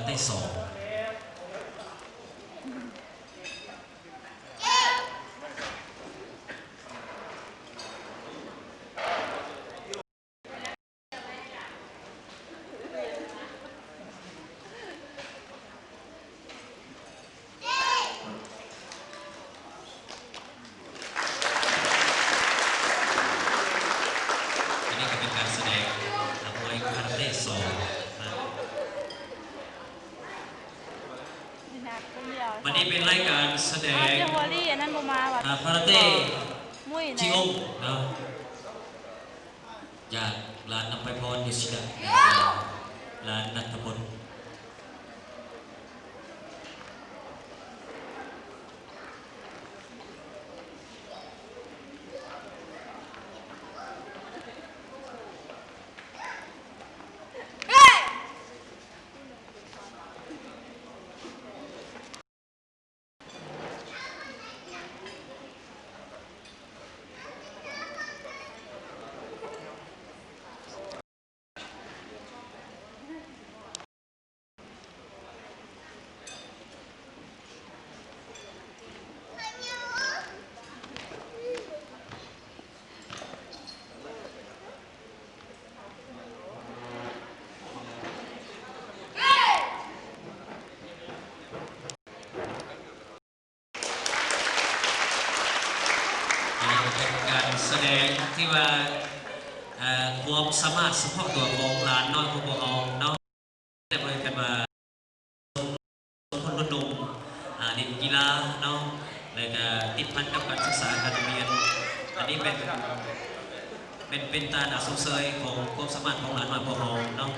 เต้สองอันนี้ก็เป็นการแสดงนักมวยคาราเต้สองวันนี้เป็นรายการแสดงเจ้าวอลี่อันนั้นบ่มาว่ะคาราเต้มุ้ยจิองเนาะจากร้านนำไปพรนิชิดะร้านนัทพลเป็นการแสดงที่ว่าความสามารถเฉพาะตัวของร้านน้อยของพวกเราเนาะแต่เพื่อนกันมาคนรุ่นหนุ่มเล่นกีฬาเนาะแล้วก็ติดพันกับการศึกษาการเรียนอันนี้เป็นตาหนาสงเสยของความสามารถของร้านน้อยพวกเราเนาะ